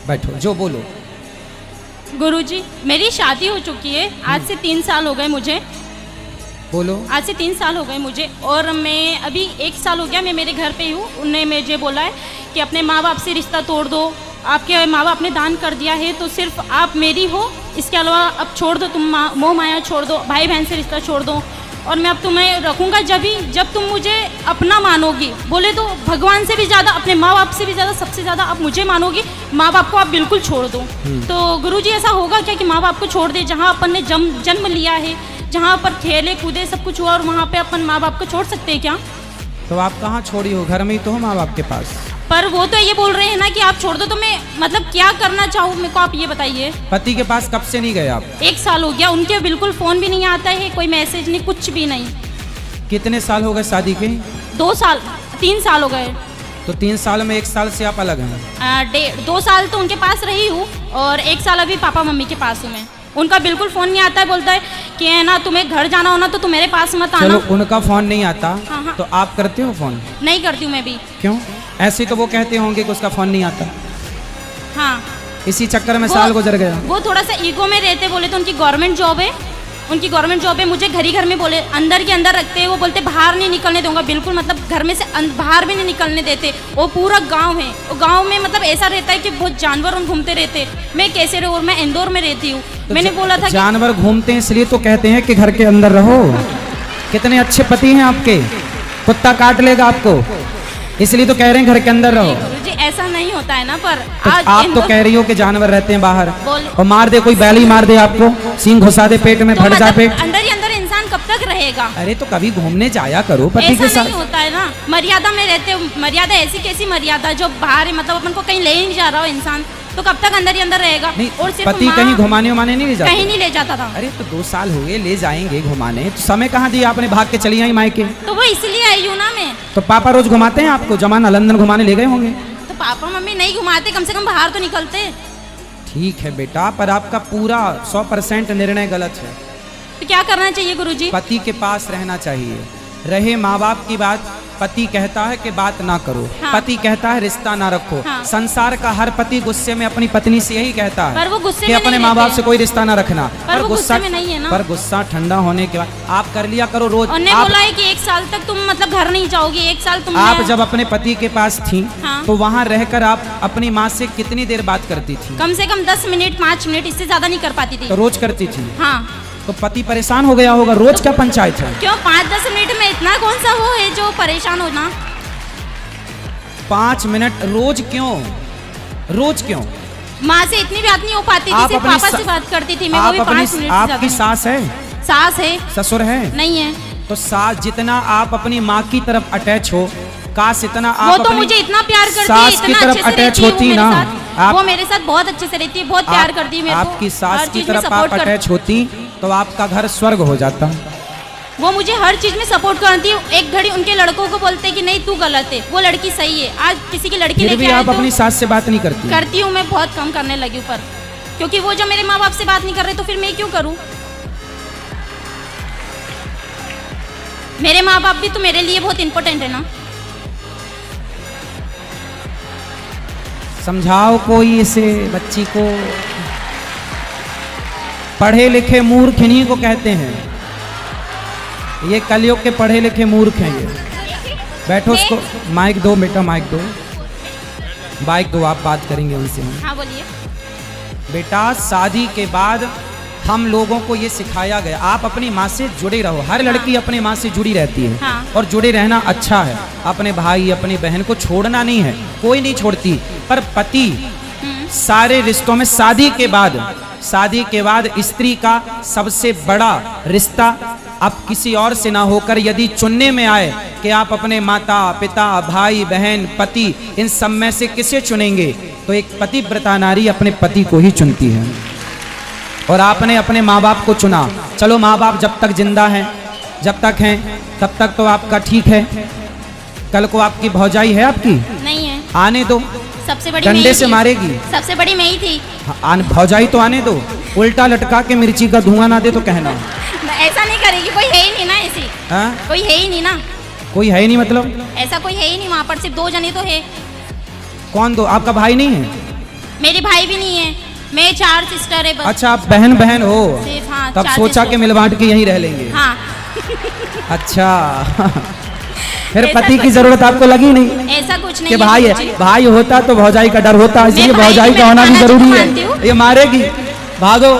बैठो, जो बोलो। गुरुजी, मेरी शादी हो चुकी है, आज से 3 साल हो गए मुझे। बोलो। आज से 3 साल हो गए मुझे, और मैं अभी 1 साल हो गया मैं मेरे घर पे हूँ। उनने मुझे बोला है कि अपने माँ बाप से रिश्ता तोड़ दो, आपके माँ बाप ने दान कर दिया है तो सिर्फ आप मेरी हो, इसके अलावा अब छोड़ दो, तुम मोह माया छोड़ दो, भाई बहन से रिश्ता छोड़ दो, और मैं अब तुम्हें रखूँगा जब तुम मुझे अपना मानोगी। बोले तो भगवान से भी ज़्यादा, अपने माँ बाप से भी ज़्यादा, सबसे ज़्यादा आप मुझे मानोगी, माँ बाप को आप बिल्कुल छोड़ दो। तो गुरुजी ऐसा होगा क्या कि माँ बाप को छोड़ दे? जहाँ अपन ने जन्म लिया है, जहाँ पर खेले कूदे सब कुछ हुआ, और वहाँ पे अपन माँ बाप को छोड़ सकते हैं क्या? तो आप कहाँ छोड़ी हो? घर में ही तो हो माँ बाप के पास। पर वो तो ये बोल रहे हैं ना कि आप छोड़ दो, तो मैं मतलब क्या करना चाहूँ मेरे को आप ये बताइए। पति के पास कब से नहीं गए आप? 1 साल हो गया, उनके बिल्कुल फ़ोन भी नहीं आता है, कोई मैसेज नहीं, कुछ भी नहीं। कितने साल हो गए शादी के? 2 साल 3 साल हो गए। तो 3 साल में 1 साल से आप अलग हैं? 2 साल तो उनके पास रही हूँ, और 1 साल अभी पापा मम्मी के पास हूँ मैं। उनका बिल्कुल फ़ोन नहीं आता है, बोलता है कि है ना तुम्हें घर जाना हो ना तो तुम मेरे पास मत आना। चलो, उनका फ़ोन नहीं आता। हाँ। तो आप करते हो फ़ोन? नहीं करती हूँ मैं भी। क्यों? ऐसे तो वो कहते होंगे कि उसका फ़ोन नहीं आता। हाँ, इसी चक्कर में साल गुजर गया। वो थोड़ा सा ईगो में रहते, बोले तो उनकी गवर्नमेंट जॉब है, उनकी गवर्नमेंट जॉब है। मुझे घर में बोले अंदर के अंदर रखते हैं, वो बोलते बाहर नहीं निकलने दूंगा बिल्कुल, मतलब घर में से बाहर भी नहीं निकलने देते। वो पूरा गांव है, वो गांव में मतलब ऐसा रहता है कि बहुत जानवर घूमते रहते। मैं कैसे रहूँ? मैं इंदौर में रहती हूँ। तो मैंने बोला था जानवर घूमते हैं इसलिए तो कहते हैं कि घर के अंदर रहो। कितने अच्छे पति हैं आपके, कुत्ता काट लेगा आपको, इसलिए तो कह रहे हैं घर के अंदर रहो। जी ऐसा नहीं होता है ना, पर तो आज आप तो कह रही हो कि जानवर रहते हैं बाहर, और मार दे, कोई बैली मार दे आपको, सींग घुसा दे पेट में, तो फट जा पेट। अंदर ही अंदर इंसान कब तक रहेगा? अरे तो कभी घूमने जाया करो पति के साथ। नहीं होता है ना, मर्यादा में रहते हो। मर्यादा ऐसी कैसी मर्यादा जो बाहर है, मतलब अपन को कहीं ले ही नहीं जा रहा हो इंसान, तो कब तक अंदर ही अंदर रहेगा? और सिर्फ पति कहीं घुमाने उमाने नहीं ले जाता? कहीं नहीं ले जाता था। अरे तो 2 साल हो गए, ले जाएंगे घुमाने, तो समय कहाँ दिया आपने? भाग के चली आई मायके। तो वो इसलिए आई हूँ ना मैं। तो पापा रोज घुमाते हैं आपको? जमाना लंदन घुमाने ले गए होंगे। तो पापा मम्मी नहीं घुमाते, कम से कम बाहर तो निकलते। ठीक है बेटा, पर आपका पूरा 100% निर्णय गलत है। तो क्या करना चाहिए गुरुजी? पति के पास रहना चाहिए। रहे माँ बाप की बात, पति कहता है कि बात ना करो। हाँ। पति कहता है रिश्ता ना रखो। हाँ। संसार का हर पति गुस्से में अपनी पत्नी से यही कहता है, पर वो गुस्से कि में अपने माँ बाप से कोई रिश्ता ना रखना। पर गुस्सा में नहीं है ना। पर गुस्सा ठंडा होने के बाद आप कर लिया करो रोज। उन्होंने बोला है कि 1 साल तक तुम मतलब घर नहीं जाओगी, 1 साल तुम। आप जब अपने पति के पास थी, हाँ। तो वहाँ रहकर आप अपनी माँ से कितनी देर बात करती थी? कम से कम 10 मिनट 5 मिनट, इससे ज्यादा नहीं कर पाती थी। तो रोज करती थी? हाँ। तो पति परेशान हो गया होगा, रोज क्या पंचायत है? क्यों 5-10 मिनट में इतना कौन सा वो है जो परेशान होना? 5 मिनट रोज क्यों? रोज क्यों? माँ से इतनी बात नहीं हो पाती थी, सिर्फ पापा से बात करती थी मैं, वो भी 5 मिनट। आपकी सास है? सास है। ससुर है? नहीं है। तो सास जितना आप अपनी माँ की तरफ अटैच हो, काश इतना आप वो तो मुझे इतना प्यार करती है, सास की तरफ अटैच होती ना। वो मेरे साथ बहुत अच्छे से रहती है, बहुत प्यार करती है मेरे को। आपकी सास की तरफ आप अटैच होती तो आपका घर स्वर्ग हो जाता। वो मुझे हर चीज में सपोर्ट करती है। एक घड़ी उनके लड़कों को बोलते हैं कि नहीं तू गलत है, वो लड़की सही है। आज किसी की लड़की फिर भी आप अपनी सास से बात नहीं करती? करती हूँ, मैं बहुत कम करने लगी हूँ, पर क्योंकि वो जब मेरे माँ बाप से बात नहीं कर रहे तो फिर मैं क्यों करूँ? मेरे माँ बाप भी तो मेरे लिए बहुत इम्पोर्टेंट है ना। समझाओ कोई इसे बच्ची को। पढ़े लिखे मूर्ख इन्हीं को कहते हैं, ये कलयुग के पढ़े लिखे मूर्ख हैं ये। बैठो, उसको माइक दो बेटा, माइक दो, माइक दो, आप बात करेंगे उनसे। हाँ बोलिए। बेटा शादी के बाद हम लोगों को ये सिखाया गया, आप अपनी माँ से जुड़े रहो। हर लड़की अपनी माँ से जुड़ी रहती है। हाँ। और जुड़े रहना अच्छा है। अपने भाई अपनी बहन को छोड़ना नहीं है, कोई नहीं छोड़ती। पर पति सारे रिश्तों में शादी के बाद स्त्री का सबसे बड़ा रिश्ता अब किसी और से ना होकर यदि चुनने में आए कि आप अपने माता पिता भाई बहन पति इन सब में से किसे चुनेंगे, तो एक पतिव्रता नारी अपने पति को ही चुनती है। और आपने अपने माँ बाप को चुना। चलो माँ बाप जब तक जिंदा हैं, जब तक हैं तब तक तो आपका ठीक है। कल को आपकी भौजाई है आपकी? नहीं है। आने दो, सबसे बड़ी डंडे से मारेगी। सबसे बड़ी मैं ही थी। भौजाई तो आने दो, उल्टा लटका के मिर्ची का धुआं ना दे तो कहना। ऐसा नहीं करेगी, कोई है ही नहीं ना ऐसी। कोई है ही नहीं ना। कोई है ही नहीं मतलब? ऐसा कोई है ही नहीं वहाँ पर, सिर्फ 2 जने तो है। कौन दो? आपका भाई नहीं है? मेरे भाई भी नहीं है, मैं 4 सिस्टर है बस। अच्छा, आप बहन बहन हो, सिर्फ, हाँ, तब 4 सोचा सिस्टर। कि मिल बांट के यहीं रह लेंगे। हाँ। अच्छा। फिर ऐसा पति की कुछ- जरूरत आपको लगी नहीं ऐसा कुछ नहीं कि भाई गुरुजी। है, भाई होता तो भौजाई का डर होता, इसलिए भाई भौजाई भी का होना भी मेरे जरूरी कान्हा जी को मानती है। ये मारेगी, भागो।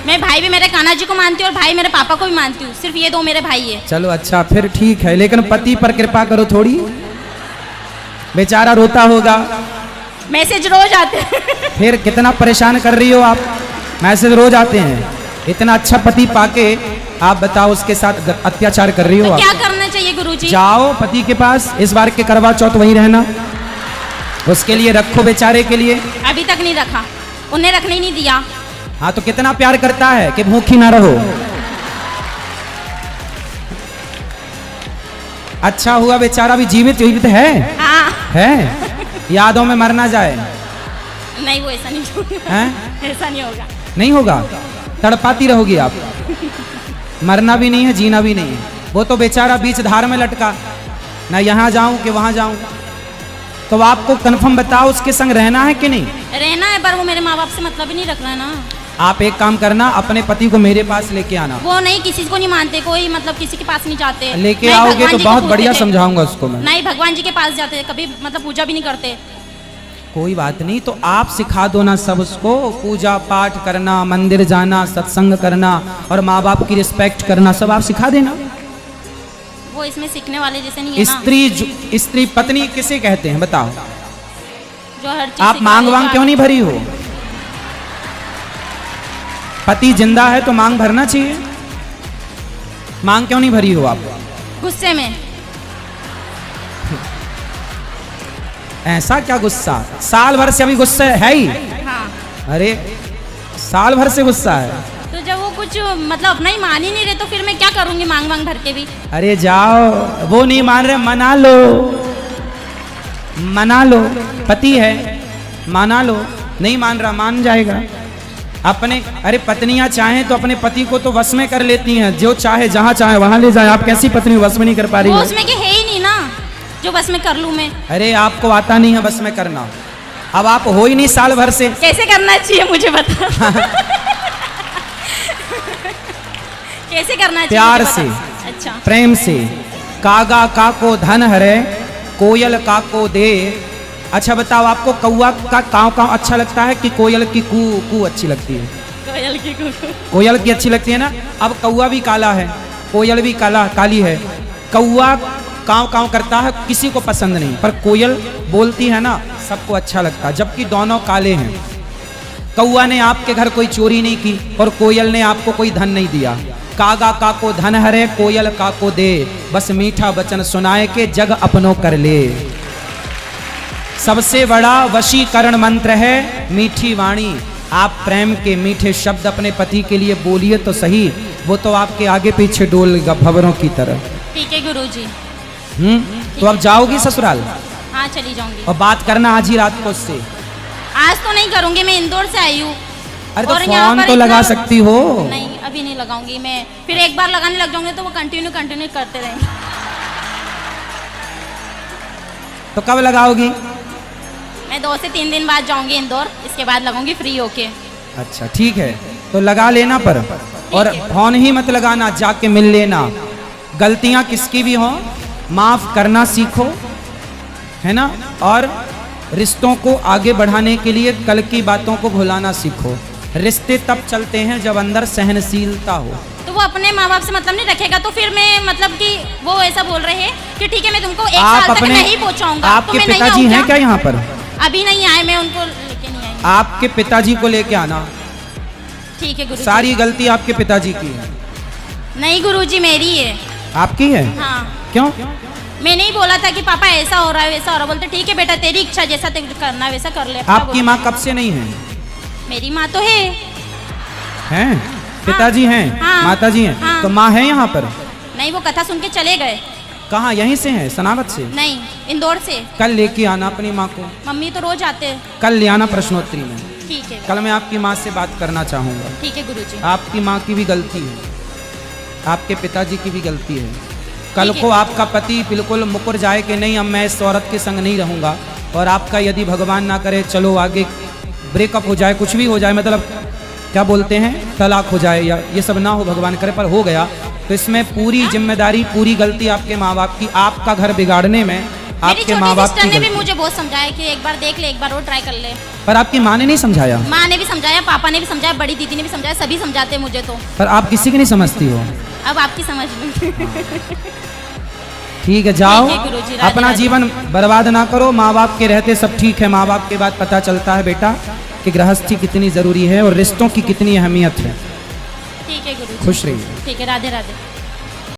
मैं भाई भी मेरे कान्हा जी को मानती हूँ और भाई मेरे पापा को भी मानती हूँ, सिर्फ ये 2 मेरे भाई है। चलो अच्छा, फिर ठीक है, लेकिन पति पर कृपा करो थोड़ी, बेचारा रोता होगा। मैसेज रोज आते हैं। फिर कितना परेशान कर रही हो आप, मैसेज रोज आते हैं। इतना अच्छा पति पाके आप बताओ उसके साथ अत्याचार कर रही हो तो आप। क्या करना चाहिए गुरुजी? जाओ पति के पास, इस बार के करवा चौथ वहीं रहना, उसके लिए रखो बेचारे के लिए। अभी तक नहीं रखा, उन्हें रखने ही नहीं दिया। हाँ तो कितना प्यार करता है कि भूखी ना रहो। अच्छा हुआ बेचारा भी जीवित जीवित हाँ। है, यादों में मर ना जाए। नहीं, वो ऐसा नहीं होगा। हैं? ऐसा नहीं होगा। नहीं होगा, तड़पाती रहोगी आप, मरना भी नहीं है, जीना भी नहीं है। वो तो बेचारा बीच धार में लटका, ना यहाँ जाऊं कि वहां जाऊं। तो आपको कंफर्म बताओ उसके संग रहना है कि नहीं? रहना है, पर वो मेरे माँ बाप से मतलब ही नहीं रख रहा है ना। आप एक काम करना, अपने पति को मेरे पास लेके आना। वो नहीं, किसी को नहीं मानते, कोई मतलब किसी के पास नहीं जाते। लेके नहीं, आओगे भगवान तो जी को बहुत पूजते बढ़िया थे। समझाऊंगा उसको मैं। नहीं, भगवान जी के पास जाते, कभी मतलब पूजा भी नहीं करते। कोई बात नहीं, तो आप सिखा दो ना सब उसको, पूजा पाठ करना, मंदिर जाना, सत्संग करना और माँ बाप की रिस्पेक्ट करना, सब आप सिखा देना। वो इसमें सीखने वाले जैसे नहीं है ना। स्त्री पत्नी किसे कहते हैं बताओ? जो हर चीज आप मांग वांग क्यों नहीं भरी हो? पति जिंदा है तो मांग भरना चाहिए, मांग क्यों नहीं भरी हो आप? गुस्से में। ऐसा क्या गुस्सा? साल भर से अभी गुस्सा है ही? हाँ। अरे साल भर से गुस्सा है? तो जब वो कुछ मतलब अपना ही मान ही नहीं रहे तो फिर मैं क्या करूंगी मांग वांग भर के भी? अरे जाओ, वो नहीं मान रहे, मना लो, मना लो, पति है, मना लो। नहीं मान रहा, मान जाएगा। अपने अरे पत्नियां चाहें तो अपने पति को तो वश में कर लेती हैं, जो चाहे जहां चाहे वहां ले जाए। आप कैसी पत्नी वश में नहीं कर पा रही वो हो? उसमें के है ही नहीं ना, जो बस में कर लूं मैं। अरे आपको आता नहीं है बस में करना, अब आप हो ही नहीं साल भर से। कैसे करना चाहिए मुझे बता। कैसे करना चाहिए? प्यार मुझे से, बता। अच्छा। प्रेम से। कागा का को धन हरे, कोयल का को दे। अच्छा बताओ, आपको कौआ का काव काव अच्छा लगता है कि कोयल की कू कू अच्छी लगती है? कोयल की कुकू। कोयल की अच्छी लगती है ना। अब कौआ भी काला है, कोयल भी काली है। कौआ काव काव करता है, किसी को पसंद नहीं, पर कोयल बोलती है ना, सबको अच्छा लगता है, जबकि दोनों काले हैं। कौआ ने आपके घर कोई चोरी नहीं की और कोयल ने आपको कोई धन नहीं दिया। कागा का को धन हरे, कोयल का को दे, बस मीठा वचन सुनाए के जग अपनों कर ले। सबसे बड़ा वशीकरण मंत्र है मीठी वाणी। आप प्रेम के मीठे शब्द अपने पति के लिए बोलिए तो सही, वो तो आपके आगे पीछे डोलेगा भंवरों की तरह। ठीक है गुरुजी। तो अब जाओगी ससुराल? हाँ, चली जाऊंगी। और बात करना आज ही रात को उससे। आज तो नहीं करूंगी, मैं इंदौर से आई हूँ। अरे तो और यहाँ फोन पर तो लगा इतना- सकती हो। नहीं, अभी नहीं लगाऊंगी मैं, फिर एक बार लगाने लग जाऊंगी तो वो कंटिन्यू करते रहेंगे। तो कब लगाओगी? मैं 2 से 3 दिन बाद जाऊंगी इंदौर, इसके बाद लगाऊंगी फ्री होके। अच्छा ठीक है, तो लगा लेना पर, और है। फोन ही मत लगाना, जाके मिल लेना। गलतियां किसकी भी हो, माफ करना सीखो, है ना। और रिश्तों को आगे बढ़ाने के लिए कल की बातों को भुलाना सीखो। रिश्ते तब चलते हैं जब अंदर सहनशीलता हो। तो वो अपने माँ बाप से मतलब नहीं रखेगा तो फिर मैं मतलब कि वो ऐसा बोल रहे हैं कि ठीक है मैं तुमको 1 आप साल तक अपने नहीं पहुंचाऊंगा। आपके तो मैं नहीं पिताजी आऊँ हैं क्या यहाँ पर? अभी नहीं आए, मैं उनको लेके नहीं आई। आपके पिताजी को लेके आना। ठीक है गुरुजी। सारी गलती आपके पिताजी की है। नहीं गुरुजी, मेरी है। आपकी है? हाँ। क्यों? मैंने ही बोला था कि पापा ऐसा हो रहा है वैसा हो रहा है, बोलते ठीक है बेटा तेरी इच्छा, जैसा तेरे करना है वैसा कर ले। अपना आपकी बोलो। माँ कब से नहीं है? मेरी माँ तो है। हैं? पिताजी हैं? हाँ। माताजी हैं? हाँ। तो माँ है यहाँ पर? नहीं, वो कथा सुन के चले गए। कहाँ? यहीं से हैं, सनावत से? नहीं, इंदौर से। कल लेके आना अपनी माँ को, मम्मी तो रोज आते हैं। कल ले आना प्रश्नोत्तरी में। ठीक है। कल मैं आपकी माँ से बात करना चाहूँगा। ठीक है गुरुजी। आपकी माँ की भी गलती है, आपके पिताजी की भी गलती है। कल ठीक है। को आपका पति बिल्कुल मुकर जाए कि नहीं अब मैं इस औरत के संग नहीं रहूँगा, और आपका यदि भगवान ना करे चलो आगे ब्रेकअप हो जाए, कुछ भी हो जाए, मतलब क्या बोलते हैं, तलाक हो जाए, या ये सब ना हो भगवान करे, पर हो गया तो इसमें पूरी जिम्मेदारी, पूरी गलती आपके माँ बाप की, आपका घर बिगाड़ने में आपके माँ बाप की सिस्टर ने भी गलती। मुझे बहुत समझाया कि एक बार देख ले, एक बार और ट्राई कर ले। पर आपकी माँ ने नहीं समझाया? माँ ने भी समझाया, पापा ने भी समझाया, बड़ी दीदी ने भी समझाया, सभी समझाते मुझे तो। पर आप किसी की नहीं समझती हो। अब आपकी समझ लो। ठीक है, जाओ, ठीक है गुरुजी, राधे अपना राधे। जीवन बर्बाद ना करो। माँ बाप के रहते सब ठीक है, माँ बाप के बाद पता चलता है बेटा कि गृहस्थी कितनी जरूरी है और रिश्तों की कितनी अहमियत है। ठीक है गुरुजी। खुश रहिए। ठीक है, राधे राधे।